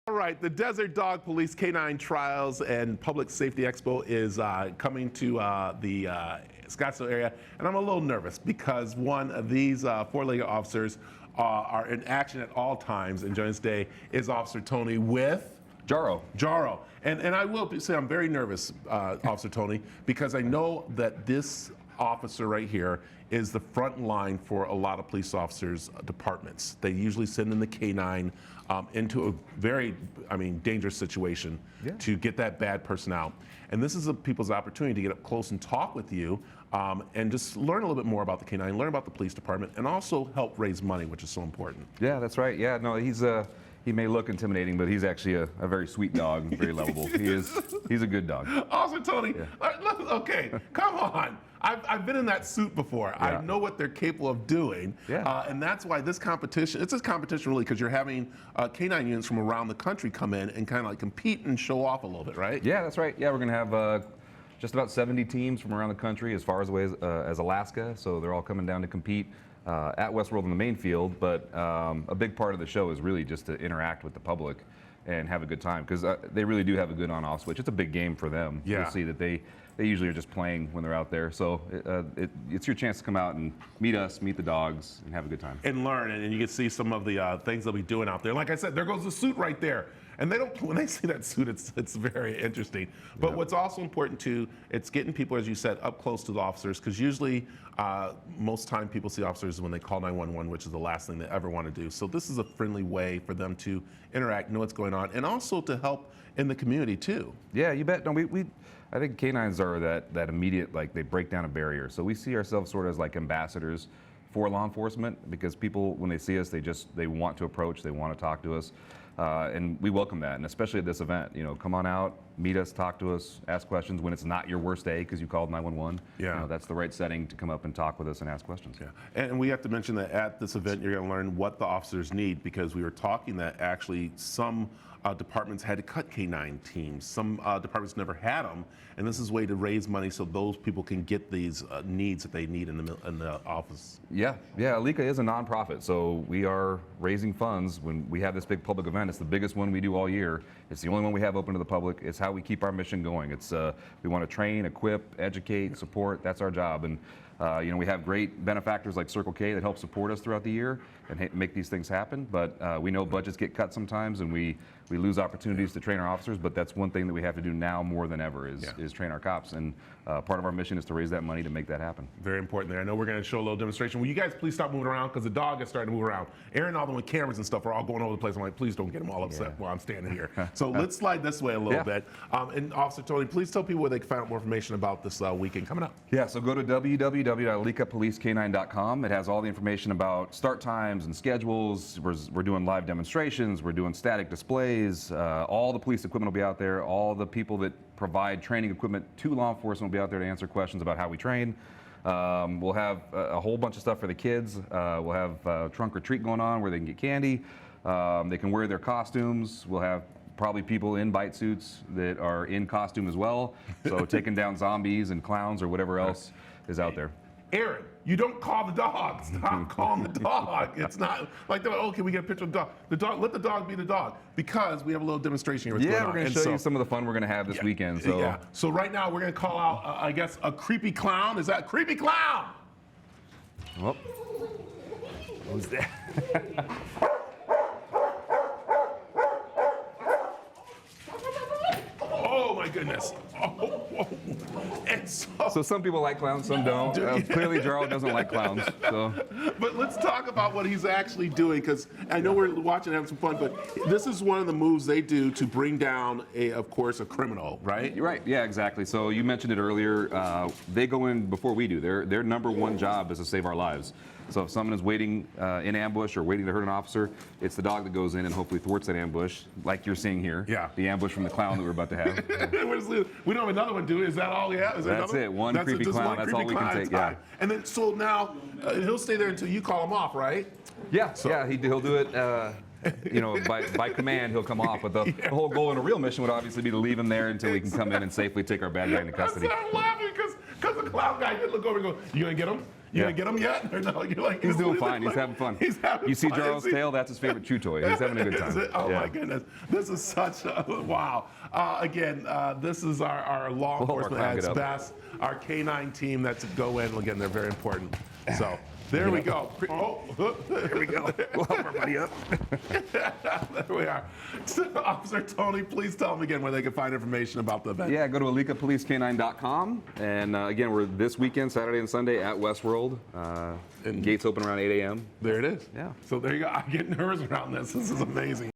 All right, the Desert Dog Police Canine Trials and Public Safety Expo is coming to the Scottsdale area, and I'm a little nervous because one of these four-legged officers are in action at all times, and joining us today is Officer Tony with Jaro. And I will say I'm very nervous, Officer Tony, because I know that this officer right here is the front line for a lot of police officers' departments. They usually send in the canine into a very, dangerous situation to get that bad person out. And this is people's opportunity to get up close and talk with you and just learn a little bit more about the canine, learn about the police department, and also help raise money, which is so important. Yeah, that's right. Yeah, no, he may look intimidating, but he's actually a very sweet dog, very lovable. He's a good dog. Also, Tony, okay, come on. I've been in that suit before. Yeah. I know what they're capable of doing. Yeah. And that's why this competition, it's a competition really because you're having canine units from around the country come in and kind of like compete and show off a little bit, right? Yeah, that's right. Yeah, we're going to have just about 70 teams from around the country as far as away as Alaska. So they're all coming down to compete at WestWorld in the main field. But a big part of the show is really just to interact with the public and have a good time because they really do have a good on-off switch. It's a big game for them. Yeah. You'll see that they usually are just playing when they're out there. So it's your chance to come out and meet us, meet the dogs, and have a good time. And learn, and you can see some of the things they'll be doing out there. Like I said, there goes the suit right there. And they don't, when they see that suit, it's very interesting. But what's also important too, it's getting people, as you said, up close to the officers, because usually most time people see officers when they call 911, which is the last thing they ever want to do. So this is a friendly way for them to interact, know what's going on, and also to help in the community too. Yeah, you bet. No, I think canines are that immediate, like they break down a barrier. So we see ourselves sort of as like ambassadors for law enforcement because people, when they see us, they want to approach, they want to talk to us. And we welcome that, and especially at this event, come on out, meet us, talk to us, ask questions when it's not your worst day because you called 911. Yeah. That's the right setting to come up and talk with us and ask questions. Yeah. And we have to mention that at this event, you're going to learn what the officers need because we were talking that actually some departments had to cut canine teams. Some departments never had them, and this is a way to raise money so those people can get these needs that they need in the office. Yeah, ALECA is a nonprofit, so we are raising funds when we have this big public event. It's the biggest one we do all year. It's the only one we have open to the public. It's how we keep our mission going. It's we want to train, equip, educate, support. That's our job. And we have great benefactors like Circle K that help support us throughout the year and make these things happen. But we know budgets get cut sometimes, and we lose opportunities to train our officers. But that's one thing that we have to do now more than ever is train our cops. And part of our mission is to raise that money to make that happen. Very important there. I know we're going to show a little demonstration. Will you guys please stop moving around because the dog is starting to move around. Aaron, all the cameras and stuff are all going over the place. I'm like, please don't get them all upset while I'm standing here. So let's slide this way a little bit. And Officer Tony, please tell people where they can find out more information about this weekend coming up. Yeah, so go to www.alecapolicecanine.com. It has all the information about start times and schedules. We're doing live demonstrations. We're doing static displays. All the police equipment will be out there. All the people that provide training equipment to law enforcement will be out there to answer questions about how we train. We'll have a whole bunch of stuff for the kids. We'll have trunk or treat going on where they can get candy. They can wear their costumes. We'll have probably people in bite suits that are in costume as well. So taking down zombies and clowns or whatever else is out there. Aaron, you don't call the dog. Stop calling the dog. It's not like, can we get a picture of the dog? Let the dog be the dog because we have a little demonstration here. Yeah, we're going to show you some of the fun we're going to have this weekend. So. So right now we're going to call out, I guess, a creepy clown. Is that creepy clown? Oh. Who's that? Oh my goodness. And so some people like clowns, some don't. Clearly Gerald doesn't like clowns. So. But let's talk about what he's actually doing because I know we're watching and having some fun, but this is one of the moves they do to bring down, of course, a criminal, right? You're right, yeah, exactly. So you mentioned it earlier. They go in before we do. Their number one job is to save our lives. So if someone is waiting in ambush or waiting to hurt an officer, it's the dog that goes in and hopefully thwarts that ambush, like you're seeing here. Yeah. The ambush from the clown that we're about to have. We don't have another one, do we? Is that all we have? That's it. One creepy clown. That's all we can take. Yeah. And then so now he'll stay there until you call him off, right? Yeah. So. Yeah. He'll do it. By command, he'll come off. But the whole goal in a real mission would obviously be to leave him there until we can come in and safely take our bad guy into custody. I'm laughing because the clown guy did look over and go, "You gonna get him?" You gonna get him yet? Or no? You're like, He's doing fine. He's having fun. He's having You see fun. Jarrell's tail? That's his favorite chew toy. He's having a good Is time. it? Oh Yeah. my goodness. This is such a, wow. Again, this is our law We'll hold our enforcement clown at its get up. best. Our K9 team that's go in. Again, they're very important. So there we go. There we go. We'll help our buddy up. There we are. So, Officer Tony, please tell them again where they can find information about the event. Yeah, go to ALECAPoliceK9.com. And again, we're this weekend, Saturday and Sunday, at WestWorld. Gates open around 8 a.m. There it is. Yeah. So there you go. I get nervous around this. This is amazing.